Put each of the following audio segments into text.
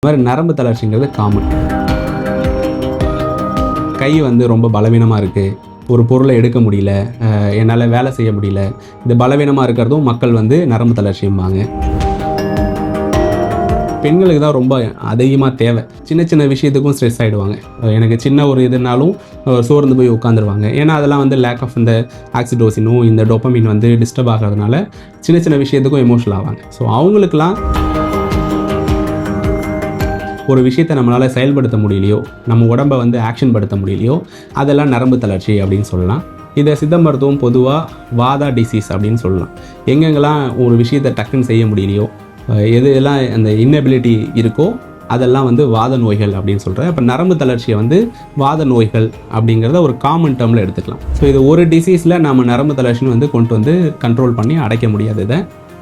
இந்த மாதிரி நரம்பு தளர்ச்சிங்கிறது காமன். கை வந்து ரொம்ப பலவீனமாக இருக்குது, ஒரு பொருளை எடுக்க முடியல, என்னால் வேலை செய்ய முடியல, இந்த பலவீனமாக இருக்கிறதும் மக்கள் வந்து நரம்பு தளர்ச்சிம்பாங்க. பெண்களுக்கு தான் ரொம்ப அதிகமாக தேவை. சின்ன சின்ன விஷயத்துக்கும் ஸ்ட்ரெஸ் ஆகிடுவாங்க. எனக்கு சின்ன ஒரு இதுனாலும் சோர்ந்து போய் உட்காந்துருவாங்க. ஏன்னா அதெல்லாம் வந்து லேக் ஆஃப் இந்த ஆக்சிடோசினும் இந்த டோப்பமின் வந்து டிஸ்டர்ப் ஆகிறதுனால சின்ன சின்ன விஷயத்துக்கும் எமோஷனல் ஆவாங்க. ஸோ அவங்களுக்கெல்லாம் ஒரு விஷயத்தை நம்மளால் செயல்படுத்த முடியலையோ, நம்ம உடம்பை வந்து ஆக்ஷன் படுத்த முடியலையோ, அதெல்லாம் நரம்பு தளர்ச்சி அப்படின்னு சொல்லலாம். இதை சித்த மருத்துவம் பொதுவாக வாதா டிசீஸ் அப்படின்னு சொல்லலாம். எங்கெங்கெல்லாம் ஒரு விஷயத்தை டக்குன்னு செய்ய முடியலையோ, எதெல்லாம் அந்த இன்னபிலிட்டி இருக்கோ அதெல்லாம் வந்து வாத நோய்கள் அப்படின்னு சொல்கிறேன். இப்போ நரம்பு தளர்ச்சியை வந்து வாத நோய்கள் அப்படிங்கிறத ஒரு காமன் டேர்மில் எடுத்துக்கலாம். ஸோ இது ஒரு டிசீஸில் நம்ம நரம்பு தளர்ச்சின்னு வந்து கொண்டு வந்து கண்ட்ரோல் பண்ணி அடைக்க முடியாது. இதை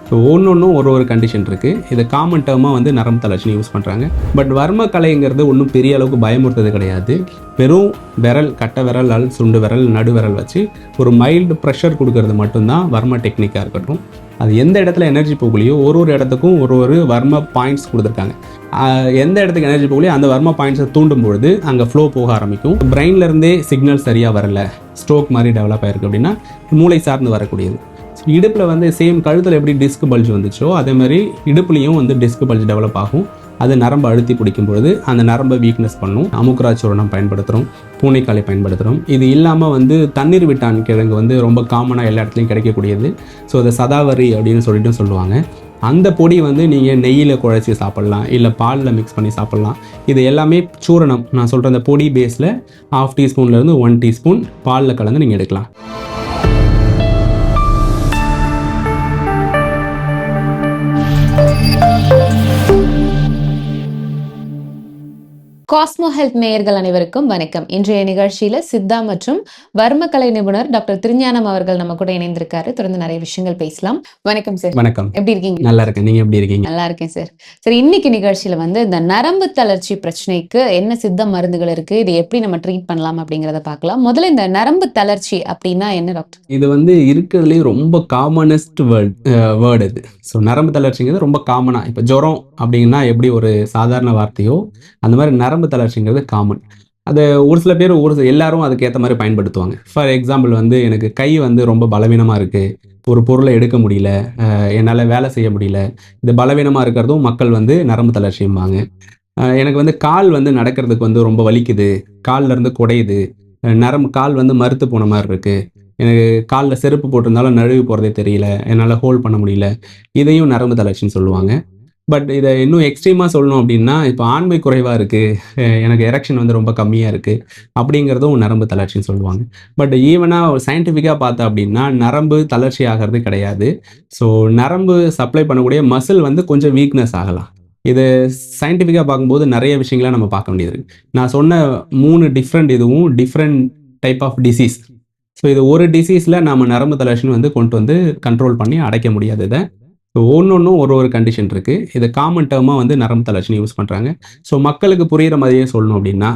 ஸோ ஒன்றும் ஒரு கண்டிஷன் இருக்குது. இதை காமன் டேர்மாக வந்து நரம்பு தளர்ச்சின்னு யூஸ் பண்ணுறாங்க. பட் வர்ம கலைங்கிறது ஒன்றும் பெரிய அளவுக்கு பயமுறுத்தது கிடையாது. வெறும் விரல், கட்டை விரல், சுண்டு விரல், நடு விரல் வச்சு ஒரு மைல்டு ப்ரெஷர் கொடுக்கறது மட்டும்தான் வர்ம டெக்னிக்காக இருக்கட்டும். அது எந்த இடத்துல எனர்ஜி போகலையோ ஒரு இடத்துக்கும் ஒரு வர்ம பாயிண்ட்ஸ் கொடுத்துருக்காங்க. எந்த இடத்துக்கு எனர்ஜி போகலையோ அந்த வர்ம பாயிண்ட்ஸை தூண்டும் பொழுது அங்கே ஃப்ளோ போக ஆரம்பிக்கும். பிரெயின்லேருந்தே சிக்னல் சரியாக வரல, ஸ்ட்ரோக் மாதிரி டெவலப் ஆகிருக்கு அப்படின்னா மூளை சார்ந்து வரக்கூடியது. இடுப்பில் வந்து சேம் கழுத்தில் எப்படி டிஸ்க் பல்ஜ் வந்துச்சோ அதே மாதிரி இடுப்புலையும் வந்து டிஸ்க் பல்ஜ் டெவலப் ஆகும். அது நரம்பு அழுத்தி பிடிக்கும் பொழுது அந்த நரம்பை வீக்னஸ் பண்ணும். அமுக்குராச்சூரணம் பயன்படுத்துகிறோம், பூனைக்காலை பயன்படுத்துகிறோம். இது இல்லாமல் வந்து தண்ணீர் விட்டான் கிழங்கு வந்து ரொம்ப காமனாக எல்லா இடத்துலையும் கிடைக்கக்கூடியது. ஸோ அதை சதாவரி அப்படின்னு சொல்லிட்டு சொல்லுவாங்க. அந்த பொடி வந்து நீங்கள் நெய்யில் குழைச்சி சாப்பிட்லாம், இல்லை பாலில் மிக்ஸ் பண்ணி சாப்பிட்லாம். இது எல்லாமே சூரணம். நான் சொல்கிற அந்த பொடி பேஸில் 1/2 டீஸ்பூன்லேருந்து 1 டீஸ்பூன் பாலில் கலந்து நீங்கள் எடுக்கலாம். காஸ்மோ ஹெல்த் நேயர்கள் அனைவருக்கும் வணக்கம். இன்றைய நிகழ்ச்சியில சித்தா மற்றும் வர்மக்கலை நிபுணர் டாக்டர் திருஞானம் அவர்கள் நம்ம கூட இணைந்திருக்காரு. தொடர்ந்து நிறைய விஷயங்கள் பேசலாம். வணக்கம் சார். வணக்கம். எப்படி இருக்கீங்க? நல்லா இருக்கேன். நீங்க எப்படி இருக்கீங்க? நல்லா இருக்கேன் சார். சரி, இன்னைக்கு நிகழ்ச்சியில வந்து இந்த நரம்பு தளர்ச்சி பிரச்சனைக்கு என்ன சித்த மருந்துகள் இருக்கு, இது எப்படி நம்ம ட்ரீட் பண்ணலாம் அப்படிங்கறத பார்க்கலாம். முதல்ல இந்த நரம்பு தளர்ச்சி அப்படின்னா என்ன டாக்டர்? இது வந்து இருக்கிறதுலேயே ரொம்ப காமனஸ்ட் வேர்டு இது. ஸோ நரம்பு தளர்ச்சிங்கிறது ரொம்ப காமனா, இப்போ ஜுரம் அப்படின்னா எப்படி ஒரு சாதாரண வார்த்தையோ அந்த மாதிரி நரம்பு தளர்ச்சிங்கிறது காமன். அது ஒரு சில பேர் எல்லாரும் அதுக்கேற்ற மாதிரி பயன்படுத்துவாங்க. ஃபார் எக்ஸாம்பிள் வந்து எனக்கு கை வந்து ரொம்ப பலவீனமாக இருக்குது, ஒரு பொருளை எடுக்க முடியல, என்னால் வேலை செய்ய முடியல, இந்த பலவீனமாக இருக்கிறதும் மக்கள் வந்து நரம்பு தளர்ச்சிம்பாங்க. எனக்கு வந்து கால் வந்து நடக்கிறதுக்கு வந்து ரொம்ப வலிக்குது, காலில் இருந்து குடையுது, கால் வந்து மறுத்து போன மாதிரி இருக்குது, எனக்கு காலில் செருப்பு போட்டிருந்தாலும் நழுவி போகிறதே தெரியல, என்னால் ஹோல்ட் பண்ண முடியல, இதையும் நரம்பு தளர்ச்சின்னு சொல்லுவாங்க. பட் இதை இன்னும் எக்ஸ்ட்ரீமாக சொல்லணும் அப்படின்னா, இப்போ ஆண்மை குறைவாக இருக்குது, எனக்கு எரெக்ஷன் வந்து ரொம்ப கம்மியாக இருக்குது அப்படிங்கிறதும் நரம்பு தளர்ச்சின்னு சொல்லுவாங்க. பட் ஈவனாக சயின்டிஃபிக்காக பார்த்தா அப்படின்னா நரம்பு தளர்ச்சி ஆகிறது கிடையாது. ஸோ நரம்பு சப்ளை பண்ணக்கூடிய மசில் வந்து கொஞ்சம் வீக்னஸ் ஆகலாம். இது சயின்டிஃபிக்காக பார்க்கும்போது நிறைய விஷயங்களை நம்ம பார்க்க வேண்டியது இருக்குது. நான் சொன்ன 3 இதுவும் different type of disease. So இது ஒரு டிசீஸில் நம்ம நரம்பு தளர்ச்சின்னு வந்து கொண்டு வந்து கண்ட்ரோல் பண்ணி அடைக்க முடியாது. இதை ஒன்றும் ஒரு கண்டிஷன் இருக்குது. இதை காமன் டேர்மாக வந்து நரம்பு தளர்ச்சின்னு யூஸ் பண்ணுறாங்க. ஸோ மக்களுக்கு புரிகிற மாதிரியே சொல்லணும் அப்படின்னா,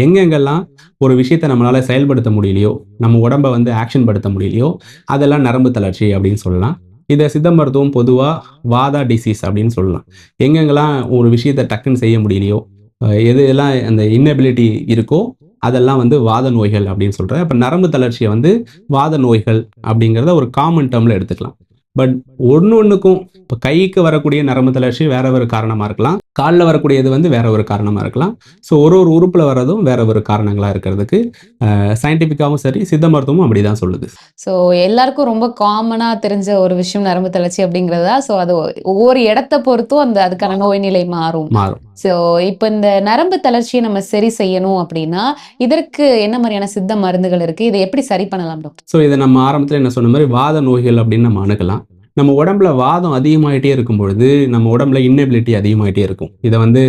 எங்கெங்கெல்லாம் ஒரு விஷயத்தை நம்மளால் செயல்படுத்த முடியலையோ, நம்ம உடம்பை வந்து ஆக்ஷன் படுத்த முடியலையோ, அதெல்லாம் நரம்பு தளர்ச்சி அப்படின்னு சொல்லலாம். இதை சித்த மருத்துவம் பொதுவாக வாதா டிசீஸ் அப்படின்னு சொல்லலாம். எங்கெங்கெல்லாம் ஒரு விஷயத்தை டக்குன்னு செய்ய முடியலையோ, எதெல்லாம் அந்த இன்னபிலிட்டி இருக்கோ அதெல்லாம் வந்து வாத நோய்கள் அப்படின்னு சொல்கிறேன். இப்போ நரம்பு தளர்ச்சியை வந்து வாத நோய்கள் அப்படிங்கிறத ஒரு காமன் டேர்மில் எடுத்துக்கலாம். பட் ஒன்றுக்கும் இப்போ கைக்கு வரக்கூடிய நரம்பு தளர்ச்சி வேற ஒரு காரணமாக இருக்கலாம், காலில் வரக்கூடியது வந்து வேற ஒரு காரணமாக இருக்கலாம். ஸோ ஒரு உறுப்பில் வர்றதும் வேற ஒரு காரணங்களாக இருக்கிறதுக்கு சயின்டிஃபிக்காகவும் சரி சித்த மருத்துவமும் அப்படி தான் சொல்லுது. ஸோ எல்லாருக்கும் ரொம்ப காமனாக தெரிஞ்ச ஒரு விஷயம் நரம்பு தளர்ச்சி அப்படிங்கிறதா. ஸோ அது ஒவ்வொரு இடத்த பொறுத்தும் அதுக்கான நோய் நிலை மாறும். ஸோ இப்போ இந்த நரம்பு தளர்ச்சியை நம்ம சரி செய்யணும் அப்படின்னா இதற்கு என்ன மாதிரியான சித்த மருந்துகள் இருக்குது, இதை எப்படி சரி பண்ணலாம் டாக்டர்? ஸோ இதை நம்ம ஆரம்பத்தில் என்ன சொன்ன மாதிரி வாத நோய்கள் அப்படின்னு நம்ம அணுகலாம். நம்ம உடம்புல வாதம் அதிகமாகிட்டே இருக்கும் பொழுது நம்ம உடம்புல இன்னபிலிட்டி அதிகமாகிட்டே இருக்கும். இதை வந்து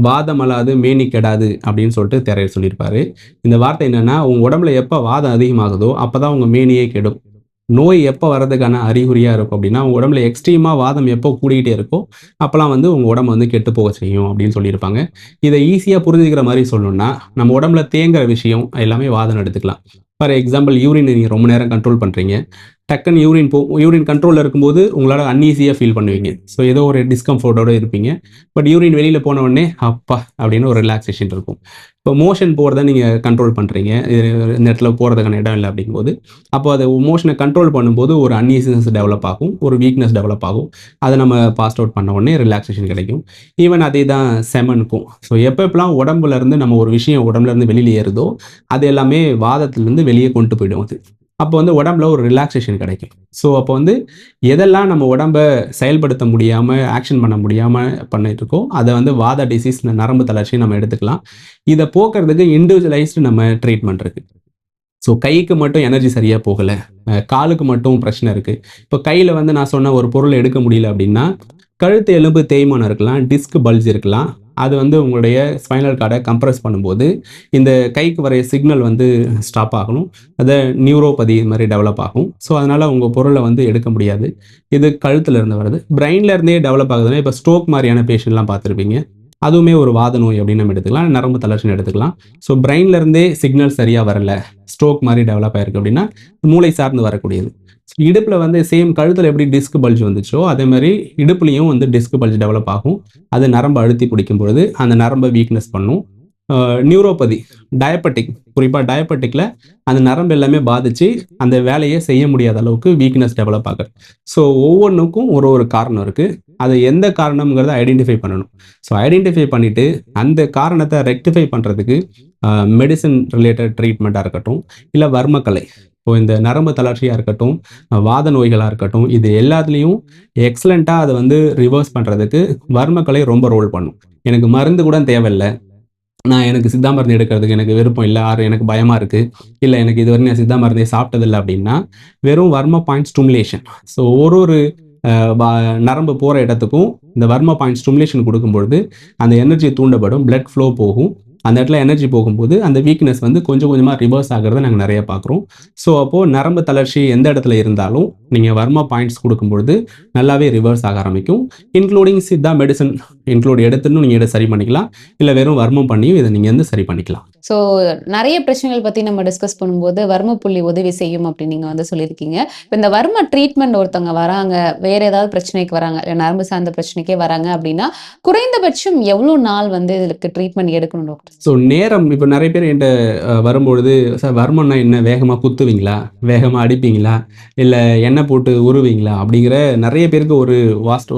வாதம் அல்லாது மேனி கெடாது அப்படின்னு சொல்லிட்டு திரையர் சொல்லியிருப்பாரு. இந்த வார்த்தை என்னன்னா, உங்கள் உடம்புல எப்போ வாதம் அதிகமாகுதோ அப்போ தான் உங்கள் மேனியே கெடும். நோய் எப்போ வர்றதுக்கான அறிகுறியாக இருக்கும் அப்படின்னா, உங்கள் உடம்புல எக்ஸ்ட்ரீமாக வாதம் எப்போ கூடிக்கிட்டே இருக்கோ அப்போலாம் வந்து உங்கள் உடம்பு வந்து கெட்டு போக செய்யும் அப்படின்னு சொல்லியிருப்பாங்க. இதை ஈஸியாக புரிஞ்சுக்கிற மாதிரி சொல்லணும்னா, நம்ம உடம்புல தேங்குற விஷயம் எல்லாமே வாதம் எடுத்துக்கலாம். ஃபார் எக்ஸாம்பிள் யூரின் நீங்கள் ரொம்ப நேரம் கண்ட்ரோல் பண்ணுறீங்க, டக்குன்னு யூரின் கண்ட்ரோலில் இருக்கும்போது உங்களால் அன்ஈஸியாக ஃபீல் பண்ணுவீங்க. ஸோ ஏதோ ஒரு டிஸ்கம்ஃபர்ட்டோட இருப்பீங்க. பட் யூரின் வெளியில் போன உடனே அப்பா அப்படின்னு ஒரு ரிலாக்ஸேஷன் இருக்கும். இப்போ மோஷன் போகிறத நீங்கள் கண்ட்ரோல் பண்ணுறீங்க, இந்த இடத்துல போகிறதுக்கான இடம் இல்லை அப்படிங்கும்போது, அப்போ அது மோஷனை கண்ட்ரோல் பண்ணும்போது ஒரு அன்ஈசினஸ் டெவலப் ஆகும், ஒரு வீக்னஸ் டெவலப் ஆகும். அதை நம்ம பாஸ் அவுட் பண்ண உடனே ரிலாக்ஸேஷன் கிடைக்கும். ஈவன் அதே தான் செமனுக்கும். ஸோ எப்பப்பெல்லாம் உடம்புலேருந்து நம்ம ஒரு விஷயம் உடம்புலேருந்து வெளியில் ஏறுதோ அது எல்லாமே வாதத்துலேருந்து வெளியே கொண்டு போயிடும் அது. அப்போ வந்து உடம்புல ஒரு ரிலாக்ஸேஷன் கிடைக்கும். ஸோ அப்போ வந்து எதெல்லாம் நம்ம உடம்ப செயல்படுத்த முடியாமல் ஆக்ஷன் பண்ண முடியாமல் பண்ணிட்டு இருக்கோம் அதை வந்து வாத டிசீஸ் நரம்பு தளர்ச்சி நம்ம எடுத்துக்கலாம். இதை போக்குறதுக்கு இண்டிவிஜுவலைஸ்டு நம்ம ட்ரீட்மெண்ட் இருக்குது. ஸோ கைக்கு மட்டும் எனர்ஜி சரியாக போகலை, காலுக்கு மட்டும் பிரச்சனை இருக்குது. இப்போ கையில் வந்து நான் சொன்ன ஒரு பொருளை எடுக்க முடியல அப்படின்னா கழுத்து எலும்பு தேய்மானம் இருக்கலாம், டிஸ்க் பல்ஜ் இருக்கலாம். அது வந்து உங்களுடைய ஸ்பைனல் கார்டை கம்ப்ரஸ் பண்ணும்போது இந்த கைக்கு வரைய சிக்னல் வந்து ஸ்டாப் ஆகணும், அதை நியூரோபதி இது மாதிரி டெவலப் ஆகும். ஸோ அதனால் உங்கள் பொருளை வந்து எடுக்க முடியாது. இது கழுத்தில் இருந்து வருது. பிரெயின்ல இருந்தே டெவலப் ஆகுதுன்னா இப்போ ஸ்ட்ரோக் மாதிரியான பேஷண்ட்லாம் பார்த்துருப்பீங்க. அதுவுமே ஒரு வாத நோய் அப்படின்னு நம்ம எடுத்துக்கலாம், நரம்பு தளர்ச்சின்னு எடுத்துக்கலாம். ஸோ பிரெயின்ல இருந்தே சிக்னல் சரியாக வரல, ஸ்ட்ரோக் மாதிரி டெவலப் ஆயிருக்கு அப்படின்னா மூளை சார்ந்து வரக்கூடியது. இடுப்பில் வந்து சேம் கழுத்தில் எப்படி டிஸ்க் பல்ஜ் வந்துச்சோ அதே மாதிரி இடுப்புலையும் வந்து டிஸ்க் பல்ஜ் டெவலப் ஆகும். அது நரம்பை அழுத்தி பிடிக்கும் பொழுது அந்த நரம்பை வீக்னஸ் பண்ணும். நியூரோபதி, டயபெட்டிக், குறிப்பாக டயபெட்டிக்கில் அந்த நரம்பு எல்லாமே பாதித்து அந்த வேலையை செய்ய முடியாத அளவுக்கு வீக்னஸ் டெவலப் ஆகுது. ஸோ ஒவ்வொன்றுக்கும் ஒரு ஒரு காரணம் இருக்குது. அது எந்த காரணம்ங்கிறத ஐடென்டிஃபை பண்ணணும். ஸோ ஐடென்டிஃபை பண்ணிவிட்டு அந்த காரணத்தை ரெக்டிஃபை பண்ணுறதுக்கு மெடிசன் ரிலேட்டட் ட்ரீட்மெண்ட்டாக இருக்கட்டும், இல்லை வர்மக்கலை, இப்போ இந்த நரம்பு தளர்ச்சியாக இருக்கட்டும், வாத நோய்களாக இருக்கட்டும், இது எல்லாத்துலேயும் எக்ஸலண்ட்டாக அதை வந்து ரிவர்ஸ் பண்ணுறதுக்கு வர்மக்கலை ரொம்ப ரோல் பண்ணும். எனக்கு மருந்து கூட தேவையில்லை, எனக்கு சித்தா மருந்து எடுக்கிறதுக்கு எனக்கு விருப்பம் இல்லை, எனக்கு பயமாக இருக்குது, இல்லை எனக்கு இதுவரை நான் சித்தா மருந்தே சாப்பிட்டதில்லை அப்படின்னா வெறும் வர்ம பாயிண்ட் ஸ்டிமுலேஷன். ஸோ ஒரு நரம்பு போகிற இடத்துக்கும் இந்த வர்ம பாயிண்ட் ஸ்டிமுலேஷன் கொடுக்கும்பொழுது அந்த எனர்ஜி தூண்டப்படும், பிளட் ஃப்ளோ போகும். அந்த இடத்துல எனர்ஜி போகும்போது அந்த வீக்னஸ் வந்து கொஞ்சம் கொஞ்சமாக ரிவர்ஸ் ஆகிறத நாங்கள் நிறைய பார்க்குறோம். ஸோ அப்போது நரம்பு தளர்ச்சி எந்த இடத்துல இருந்தாலும் நீங்கள் வர்மா பாயிண்ட்ஸ் கொடுக்கும்பொழுது நல்லாவே ரிவர்ஸ் ஆக ஆரம்பிக்கும். இன்க்ளூடிங் சித்தா மெடிசன் இன்க்ளூட் எடுத்துன்னு நீங்கள் இதை சரி பண்ணிக்கலாம், இல்லை வெறும் வர்மம் பண்ணியும் இதை நீங்கள் வந்து சரி பண்ணிக்கலாம். ஸோ நிறைய பிரச்சனைகள் பற்றி நம்ம டிஸ்கஸ் பண்ணும்போது வர்ம புள்ளி உதவி செய்யும் அப்படின்னு நீங்கள் வந்து சொல்லியிருக்கீங்க. இப்போ இந்த வர்ம ட்ரீட்மெண்ட் ஒருத்தவங்க வராங்க, வேற ஏதாவது பிரச்சனைக்கு வராங்க, இல்லை நரம்பு சார்ந்த பிரச்சனைக்கே வராங்க அப்படின்னா குறைந்தபட்சம் எவ்வளோ நாள் வந்து இதுக்கு ட்ரீட்மெண்ட் எடுக்கணும் டாக்டர்? ஸோ நேரம், இப்போ நிறைய பேர் என்கிட்ட வரும்பொழுது, சார் வர்மம்னா என்ன, வேகமாக குத்துவீங்களா, வேகமாக அடிப்பீங்களா, இல்லை எண்ணெய் போட்டு உருவீங்களா அப்படிங்கிற நிறைய பேருக்கு ஒரு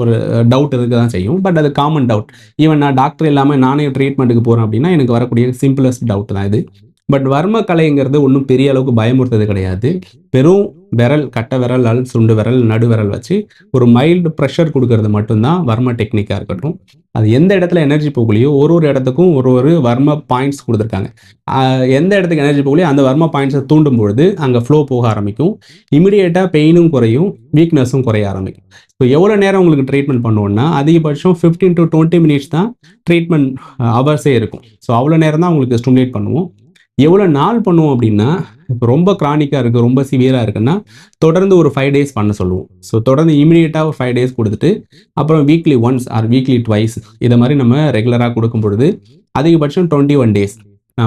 ஒரு டவுட் இருக்க தான் செய்யும். பட் அது காமன் டவுட். ஈவன் நான் டாக்டர் இல்லாமல் நானே ட்ரீட்மெண்ட்டுக்கு போகிறேன் அப்படின்னா எனக்கு வரக்கூடிய சிம்பிளஸ்ட் டவுட் தான் இது. பட் வர்ம கலைங்கிறது ஒன்றும் பெரிய அளவுக்கு பயமுறுத்தது கிடையாது. வெறும் விரல், கட்டை விரல், சுண்டு விரல், நடு விரல் வச்சு ஒரு மைல்டு ப்ரெஷர் கொடுக்கறது மட்டும்தான் வர்ம டெக்னிக்காக இருக்கட்டும். அது எந்த இடத்துல எனர்ஜி போகலையோ ஒரு இடத்துக்கும் ஒரு வர்ம பாயிண்ட்ஸ் கொடுத்துருக்காங்க. எந்த இடத்துக்கு எனர்ஜி போகலையோ அந்த வர்ம பாயிண்ட்ஸை தூண்டும் பொழுது அங்கே ஃப்ளோ போக ஆரம்பிக்கும். இமிடியேட்டாக பெயினும் குறையும், வீக்னஸும் குறைய ஆரம்பிக்கும். இப்போ எவ்வளோ நேரம் உங்களுக்கு ட்ரீட்மெண்ட் பண்ணுவோன்னா அதிகபட்சம் 15 to 20 minutes தான் ட்ரீட்மெண்ட் ஹவர்ஸே இருக்கும். ஸோ அவ்வளோ நேரம் தான் உங்களுக்கு ஸ்டிமுலேட் பண்ணுவோம். எவ்வளோ நாள் பண்ணுவோம் அப்படின்னா, இப்போ ரொம்ப கிரானிக்காக இருக்குது, ரொம்ப சிவியராக இருக்குன்னா தொடர்ந்து ஒரு 5 days பண்ண சொல்லுவோம். ஸோ தொடர்ந்து இமீடியட்டாக ஒரு 5 days கொடுத்துட்டு அப்புறம் weekly once R weekly twice இதை மாதிரி நம்ம ரெகுலராக கொடுக்கும் பொழுது அதிகபட்சம் 21 days.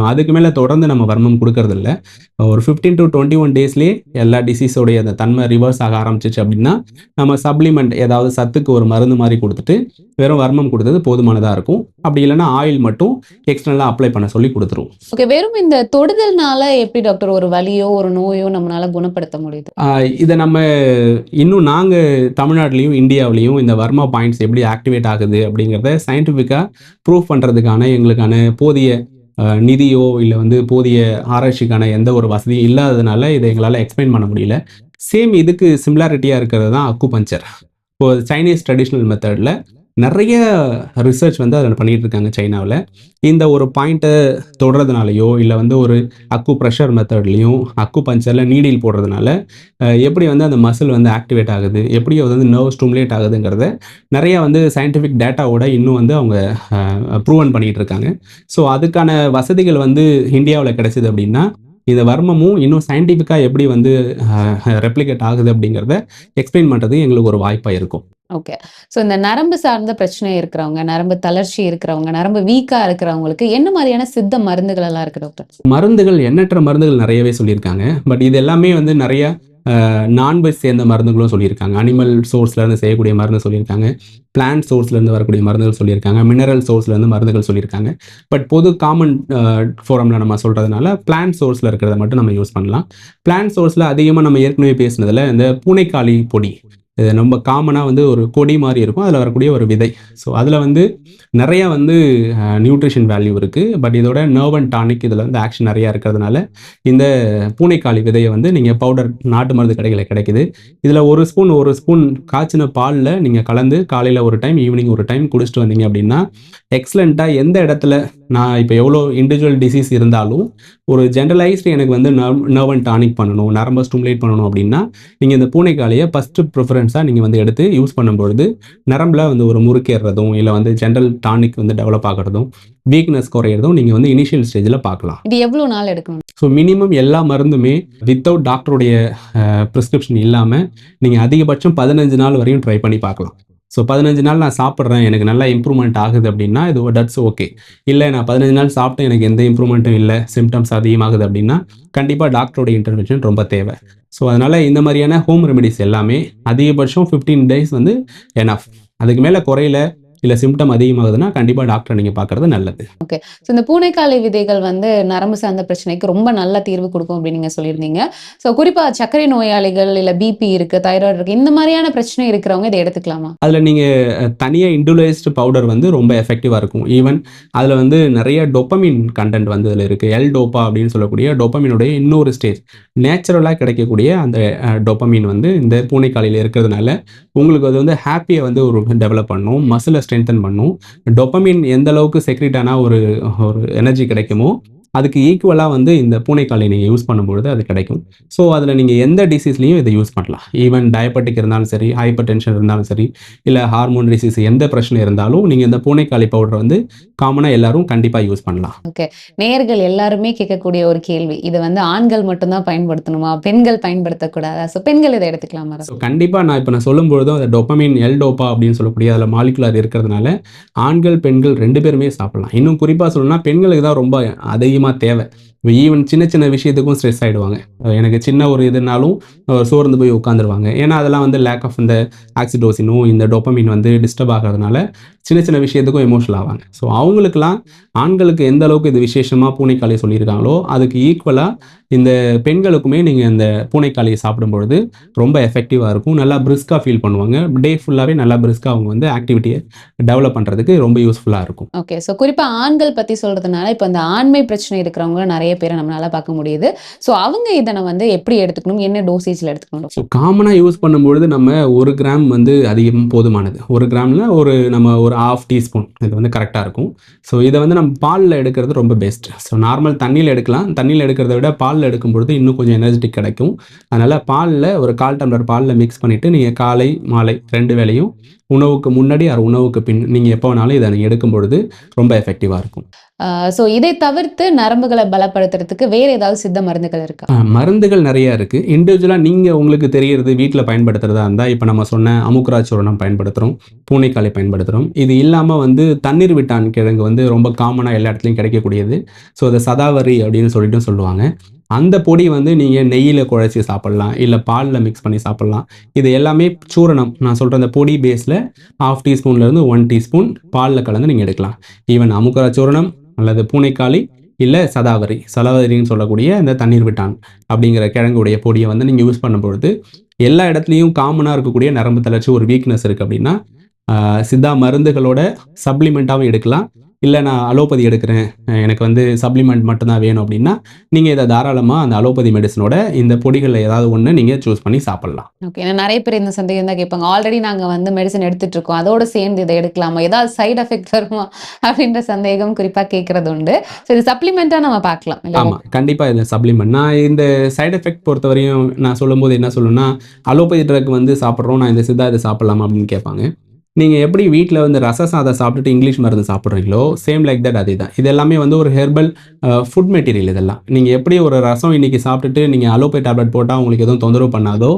அதுக்கு மேலே தொடர்ந்து நம்ம வர்மம் கொடுக்கறதில்ல. ஒரு 15 to 21 daysலேயே எல்லா டிசீஸோடைய அந்த தன்மை ரிவர்ஸ் ஆக ஆரம்பிச்சிச்சு அப்படின்னா நம்ம சப்ளிமெண்ட் ஏதாவது சத்துக்கு ஒரு மருந்து மாதிரி கொடுத்துட்டு வெறும் வர்மம் கொடுத்தது போதுமானதாக இருக்கும். அப்படி இல்லைன்னா ஆயில் மட்டும் எக்ஸ்டர்னலாக அப்ளை பண்ண சொல்லி கொடுத்துருவோம். ஓகே, வெறும் இந்த தொடுதல்னால எப்படி டாக்டர் ஒரு வலியோ ஒரு நோயோ நம்மளால குணப்படுத்த முடியுது? இதை நம்ம இன்னும் நாங்கள் தமிழ்நாட்டிலையும் இந்தியாவிலையும் இந்த வர்மா பாயிண்ட்ஸ் எப்படி ஆக்டிவேட் ஆகுது அப்படிங்கிறத சயின்டிஃபிக்காக ப்ரூவ் பண்ணுறதுக்கான எங்களுக்கான போதிய நிதியோ இல்லை வந்து போதிய ஆராய்ச்சிக்கான எந்த ஒரு வசதியும் இல்லாததுனால இதை எங்களால் எக்ஸ்பிளைன் பண்ண முடியல. சேம் இதுக்கு சிமிலாரிட்டியாக இருக்கிறது தான் அக்குபஞ்சர். இப்போது சைனீஸ் ட்ரெடிஷ்னல் மெத்தடில் நிறைய ரிசர்ச் வந்து அதில் பண்ணிகிட்டு இருக்காங்க சைனாவில். இந்த ஒரு பாயிண்ட்டை தொடுறதுனாலையோ இல்லை வந்து ஒரு அக்கு ப்ரெஷர் மெத்தட்லையும் அக்கு பஞ்சரில் நீடில் போடுறதுனால எப்படி வந்து அந்த மசில் வந்து ஆக்டிவேட் ஆகுது, எப்படி வந்து நர்வ் ஸ்டிமுலேட் ஆகுதுங்கிறத நிறையா வந்து சயின்டிஃபிக் டேட்டாவோட இன்னும் வந்து அவங்க ப்ரூவன் பண்ணிகிட்டு இருக்காங்க. ஸோ அதுக்கான வசதிகள் வந்து இந்தியாவில் கிடைச்சிது அப்படின்னா இந்த வர்மமும் இன்னும் சயின்டிஃபிக்காக எப்படி வந்து ரெப்ளிகேட் ஆகுது அப்படிங்கிறத எக்ஸ்பிளைன் பண்ணுறது எங்களுக்கு ஒரு வாய்ப்பாக இருக்கும். ஓகே, ஸோ இந்த நரம்பு சார்ந்த பிரச்சனை இருக்கிறவங்க, நரம்பு தளர்ச்சி இருக்கிறவங்க, நரம்பு வீக்காக இருக்கிறவங்களுக்கு என்ன மாதிரியான சித்த மருந்துகள் எல்லாம் இருக்குது டாக்டர்? மருந்துகள் எண்ணற்ற மருந்துகள் நிறையவே சொல்லியிருக்காங்க. பட் இது எல்லாமே வந்து நிறைய நான்வெஜ் சேர்ந்த மருந்துகளும் சொல்லியிருக்காங்க. அனிமல் சோர்ஸ்லேருந்து செய்யக்கூடிய மருந்து சொல்லியிருக்காங்க. பிளான்ட் சோர்ஸ்லேருந்து வரக்கூடிய மருந்துகள் சொல்லியிருக்காங்க. மினரல் சோர்ஸ்லேருந்து மருந்துகள் சொல்லியிருக்காங்க. பட் பொது காமன் ஃபோரமில் நம்ம சொல்கிறதுனால பிளான்ட் சோர்ஸில் இருக்கிறத மட்டும் நம்ம யூஸ் பண்ணலாம். பிளான்ட் சோர்ஸில் அதிகமாக நம்ம ஏற்கனவே பேசினதில் இந்த பூனைக்காளி பொடி, இது ரொம்ப காமனாக வந்து ஒரு கொடி மாதிரி இருக்கும், அதில் வரக்கூடிய ஒரு விதை. ஸோ அதில் வந்து நிறையா வந்து நியூட்ரிஷன் வேல்யூ இருக்குது. பட் இதோட நர்வ் அண்ட் டானிக் இதில் வந்து ஆக்ஷன் நிறையா இருக்கிறதுனால இந்த பூனைக்காளி விதையை வந்து நீங்கள் பவுடர் நாட்டு மருந்து கடைகளில் கிடைக்குது. இதில் ஒரு ஸ்பூன் காய்ச்சின பாலில் நீங்கள் கலந்து காலையில் ஒரு டைம், ஈவினிங் ஒரு டைம் குடிச்சிட்டு வந்தீங்க அப்படின்னா எக்ஸலண்ட்டாக எந்த இடத்துல நான் இப்போ எவ்வளோ இண்டிவிஜுவல் டிசீஸ் இருந்தாலும் ஒரு ஜென்ரலைஸ்டு எனக்கு வந்து நர்வ் அண்ட் டானிக் பண்ணணும், நரம்பை ஸ்டிமுலேட் பண்ணணும் அப்படின்னா நீங்கள் இந்த பூனைக்காளியை ஃபஸ்ட்டு ப்ரிஃபரன்ஸாக நீங்கள் வந்து எடுத்து யூஸ் பண்ணும்பொழுது நரம்பில் வந்து ஒரு முறுக்கேறதும் இல்லை வந்து ஜென்ரல் டானிக் வந்து டெவலப் ஆகிறதும் வீக்னஸ் குறையிறதும் நீங்கள் வந்து இனிஷியல் ஸ்டேஜில் பார்க்கலாம். இது எவ்வளோ நாள் எடுக்கணும்? ஸோ மினிமம் எல்லா மருந்துமே வித்தவுட் டாக்டருடைய ப்ரிஸ்கிரிப்ஷன் இல்லாமல் நீங்கள் அதிகபட்சம் 15 நாள் வரையும் ட்ரை பண்ணி பார்க்கலாம். ஸோ 15 நாள் நான் சாப்பிட்றேன், எனக்கு நல்லா இம்ப்ரூவ்மெண்ட் ஆகுது அப்படின்னா இது தட்ஸ் ஓகே. இல்லை நான் 15 நாள் சாப்பிட்டேன், எனக்கு எந்த இம்ப்ரூவ்மெண்ட்டும் இல்லை, சிம்டம்ஸ் அதிகமாகுது அப்படின்னா கண்டிப்பாக டாக்டருடைய இன்டர்வென்ஷன் ரொம்ப தேவை. ஸோ அதனால் இந்த மாதிரியான ஹோம் ரெமெடிஸ் எல்லாமே அதிகபட்சம் 15 டேஸ் வந்து எனஃப். அதுக்கு மேலே குறையில இல்லை சிம்டம் அதிகமாகுதுன்னா கண்டிப்பாக டாக்டரை நீங்கள் பார்க்குறது நல்லது. ஓகே. ஸோ இந்த பூனைக்காளி விதைகள் வந்து நரம்பு சார்ந்த பிரச்சனைக்கு ரொம்ப நல்ல தீர்வு கொடுக்கும் அப்படின்னு நீங்கள் சொல்லியிருந்தீங்க. ஸோ குறிப்பாக சர்க்கரை நோயாளிகள், இல்லை பிபி இருக்குது, தைராய்டு இருக்குது, இந்த மாதிரியான பிரச்சனை இருக்கிறவங்க இதை எடுத்துக்கலாமா? அதில் நீங்கள் தனியாக இண்டிவிஜுவலைஸ்டு பவுடர் வந்து ரொம்ப எஃபெக்டிவாக இருக்கும். ஈவன் அதில் வந்து நிறைய டொப்பமின் கண்டென்ட் வந்து அதில் இருக்குது. எல் டோப்பா அப்படின்னு சொல்லக்கூடிய டொப்பமினுடைய இன்னொரு ஸ்டேஜ், நேச்சுரலாக கிடைக்கக்கூடிய அந்த டொப்பமின் வந்து இந்த பூனைக்காளியில் இருக்கிறதுனால உங்களுக்கு அது வந்து ஹாப்பியை வந்து ஒரு டெவலப் பண்ணும், மசிலை ஸ்ட்ரென்தன் பண்ணும். டொப்பமின் எந்த அளவுக்கு செக்ரேட் ஆனால் ஒரு எனர்ஜி கிடைக்குமோ அதுக்கு ஈக்குவலாக வந்து இந்த பூனைக்காளி நீங்கள் யூஸ் பண்ணும்பொழுது அது கிடைக்கும். ஸோ அதில் நீங்கள் எந்த டிசீஸ்லையும் இதை யூஸ் பண்ணலாம். ஈவன் டயபெட்டிக் இருந்தாலும் சரி, ஹைப்பர் டென்ஷன் இருந்தாலும் சரி, இல்லை ஹார்மோன் டிசீஸ் எந்த பிரச்சனை இருந்தாலும் நீங்கள் இந்த பூனைக்காளி பவுடரை வந்து காமனாக எல்லாரும் கண்டிப்பாக யூஸ் பண்ணலாம். ஓகே. நேயர்கள் எல்லாருமே கேட்கக்கூடிய ஒரு கேள்வி, இதை வந்து ஆண்கள் மட்டும்தான் பயன்படுத்தணுமா, பெண்கள் பயன்படுத்தக்கூடாதா? ஸோ பெண்கள் இதை எடுத்துக்கலாமா? ஸோ கண்டிப்பாக நான் சொல்லும்பொழுதும் அந்த டொப்பமின் எல் டோப்பா அப்படின்னு சொல்லக்கூடிய அதில் மாலிகுலர் இருக்கிறதுனால ஆண்கள் பெண்கள் 2 பேருமே சாப்பிடலாம். இன்னும் குறிப்பாக சொல்லணும்னா பெண்களுக்கு தான் ரொம்ப அதிகமாக தேவை. ஈவன் சின்ன சின்ன விஷயத்துக்கும் ஸ்ட்ரெஸ் ஆகிடுவாங்க. எனக்கு சின்ன ஒரு இதுனாலும் சோர்ந்து போய் உட்காந்துருவாங்க. ஏன்னா அதெல்லாம் வந்து லேக் ஆஃப் இந்த ஆக்சிடோசினும் இந்த டோப்பமின் வந்து டிஸ்டர்ப் ஆகிறதுனால சின்ன சின்ன விஷயத்துக்கும் எமோஷனல் ஆவாங்க. ஸோ அவங்களுக்குலாம் ஆண்களுக்கு எந்த அளவுக்கு இது விசேஷமாக பூனைக்காளி சொல்லியிருக்காங்களோ அதுக்கு ஈக்குவலாக இந்த பெண்களுக்குமே நீங்கள் இந்த பூனைக்காளியை சாப்பிடும்பொழுது ரொம்ப எஃபெக்டிவாக இருக்கும். நல்லா பிரிஸ்காக ஃபீல் பண்ணுவாங்க. டே ஃபுல்லாகவே நல்லா பிரிஸ்காக அவங்க வந்து ஆக்டிவிட்டியை டெவலப் பண்ணுறதுக்கு ரொம்ப யூஸ்ஃபுல்லாக இருக்கும். ஓகே. ஸோ குறிப்பாக ஆண்கள் பற்றி சொல்கிறதுனால இப்போ இந்த ஆண்மை பிரச்சனை இருக்கிறவங்க நிறைய பேரை நம்மளால பார்க்க முடியுது. ஸோ அவங்க இதனை வந்து எப்படி எடுத்துக்கணும், என்ன டோசேஜில் எடுத்துக்கணும்? ஸோ காமனாக யூஸ் பண்ணும்பொழுது நம்ம 1 கிராம் வந்து அதிகம் போதுமானது. 1 கிராமில் நம்ம ஒரு 1/2 டீஸ்பூன் இது வந்து கரெக்டாக இருக்கும். ஸோ இதை வந்து நம்ம பாலில் எடுக்கிறது ரொம்ப பெஸ்ட். ஸோ நார்மல் தண்ணியில் எடுக்கலாம். தண்ணியில் எடுக்கிறத விட பாலில் எடுக்கும்பொழுது இன்னும் கொஞ்சம் எனர்ஜெட்டிக் கிடைக்கும். அதனால் பாலில் ஒரு 1/4 டம்ளர் பாலில் மிக்ஸ் பண்ணிவிட்டு நீங்கள் காலை மாலை 2 வேளையும் உணவுக்கு முன்னாடி உணவுக்கு பின் நீங்கள் எப்போ வேணாலும் இதை நீங்கள் எடுக்கும் பொழுது ரொம்ப எஃபெக்டிவாக இருக்கும். ஸோ இதை தவிர்த்து நரம்புகளை பலப்படுத்துறதுக்கு வேறு ஏதாவது சித்த மருந்துகள் இருக்கா? மருந்துகள் நிறையா இருக்குது. இண்டிவிஜுவலாக நீங்கள் உங்களுக்கு தெரியறது வீட்டில் பயன்படுத்துகிறதா இருந்தால் இப்போ நம்ம சொன்ன அமுக்குராச்சூரணம் பயன்படுத்துகிறோம், பூனைக்காளி பயன்படுத்துகிறோம். இது இல்லாமல் வந்து தண்ணீர் விட்டான் கிழங்கு வந்து ரொம்ப காமனாக எல்லா இடத்துலையும் கிடைக்கக்கூடியது. ஸோ அதை சதாவரி அப்படின்னு சொல்லிட்டு சொல்லுவாங்க. அந்த பொடி வந்து நீங்கள் நெய்யில் குழைச்சி சாப்பிட்லாம், இல்லை பாலில் மிக்ஸ் பண்ணி சாப்பிட்லாம். இது எல்லாமே சூரணம். நான் சொல்கிற அந்த பொடி பேஸில் 1/2 டீஸ்பூன்லேருந்து 1 டீஸ்பூன் பாலில் கலந்து நீங்கள் எடுக்கலாம். ஈவன் அமுக்கரா சூரணம் அல்லது பூனைக்காளி இல்லை சலவரின்னு சொல்லக்கூடிய இந்த தண்ணீர் விட்டான் அப்படிங்கிற கிழங்குடைய பொடியை வந்து நீங்கள் யூஸ் பண்ணும்பொழுது எல்லா இடத்துலையும் காமனாக இருக்கக்கூடிய நரம்பு தளர்ச்சி ஒரு வீக்னஸ் இருக்குது அப்படின்னா சித்தா மருந்துகளோட சப்ளிமெண்ட்டாகவும் எடுக்கலாம். இல்லை நான் அலோபதி எடுக்கிறேன், எனக்கு வந்து சப்ளிமெண்ட் மட்டும்தான் வேணும் அப்படின்னா நீங்கள் இதை தாராளமாக அந்த அலோபதி மெடிசனோட இந்த பொடிகளில் ஏதாவது ஒன்று நீங்கள் சூஸ் பண்ணி சாப்பிட்லாம். ஓகே. நிறைய பேர் இந்த சந்தேகம் தான் கேட்பாங்க, ஆல்ரெடி நாங்கள் வந்து மெடிசன் எடுத்துட்டு இருக்கோம், அதோட சேர்ந்து இதை எடுக்கலாமா, ஏதாவது சைடு எஃபெக்ட் வருமா அப்படின்ற சந்தேகம் குறிப்பாக கேட்கறது உண்டு. ஸோ இது சப்ளிமெண்ட்டாக நம்ம பார்க்கலாம். ஆமாம், கண்டிப்பாக இதில் சப்ளிமெண்ட். நான் இந்த சைடு எஃபெக்ட் பொறுத்தவரையும் நான் சொல்லும்போது என்ன சொல்லணும்னா, அலோபதி ட்ரக் வந்து சாப்பிட்றோம், நான் இந்த சித்தா இதை சாப்பிட்லாமா அப்படின்னு கேட்பாங்க. நீங்க எப்படி வீட்ல வந்து ரச சாதம் சாப்பிட்டுட்டு இங்கிலீஷ் மருந்து சாப்பிடுறீங்களோ, சேம் லைக் தட் அதேதான். இது எல்லாமே வந்து ஒரு ஹெர்பல் ஃபுட் மெட்டீரியல் இதெல்லாம். நீங்க எப்படி ஒரு ரசம் இன்னைக்கு சாப்பிட்டுட்டு நீங்க அலோபதி டேப்லெட் போட்டா உங்களுக்கு எதுவும் தொந்தரவு பண்ணாதோ,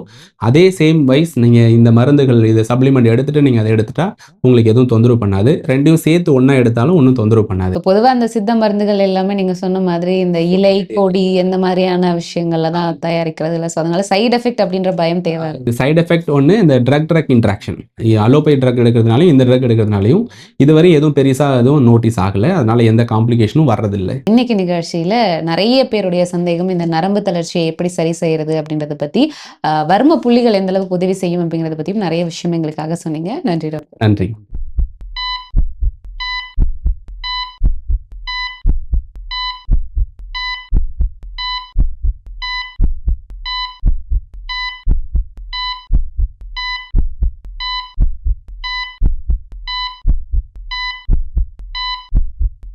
அதே சேம் வைஸ் நீங்க இந்த மருந்துகள் இது சப்ளிமெண்ட் எடுத்துட்டு நீங்க அத எடுத்துட்டா உங்களுக்கு எதுவும் தொந்தரவு பண்ணாது. 2யும் சேர்த்து ஒண்ணா எடுத்தாலும் ஒண்ணும் தொந்தரவு பண்ணாது. இப்ப பொதுவா அந்த சித்த மருந்துகள் எல்லாமே நீங்க சொன்ன மாதிரி இந்த இலை, கொடி இந்த மாதிரியான விஷயங்கள்ல தான் தயாரிக்கிறது இல்ல. ஸோ அதனால சைடு எஃபெக்ட் அப்படின்ற பயம் தேவை. சைடு எஃபெக்ட் ஒண்ணு இந்த ட்ரக் இன்டராக்ஷன். அலோபதி ட்ரக் எடுக்கிறதுனாலயும், இந்த ட்ரக் எடுக்கிறதுனாலயும் இதுவரை எதுவும் பெருசா எதுவும் நோட்டீஸ் ஆகல. அதனால எந்த காம்ப்ளிகேஷனும் வர்றதில்ல. இன்னைக்கு நிகழ்ச்சியில நிறைய பேருடைய சந்தேகம் இந்த நரம்பு தளர்ச்சியை எப்படி சரி செய்யறது அப்படின்றத பத்தி, வர்ம புள்ளிகள் எந்த அளவுக்கு உதவி செய்யும் அப்படிங்கிறத பத்தியும் நிறைய விஷயம் எங்களுக்காக சொன்னீங்க. நன்றி டாக்டர். நன்றி.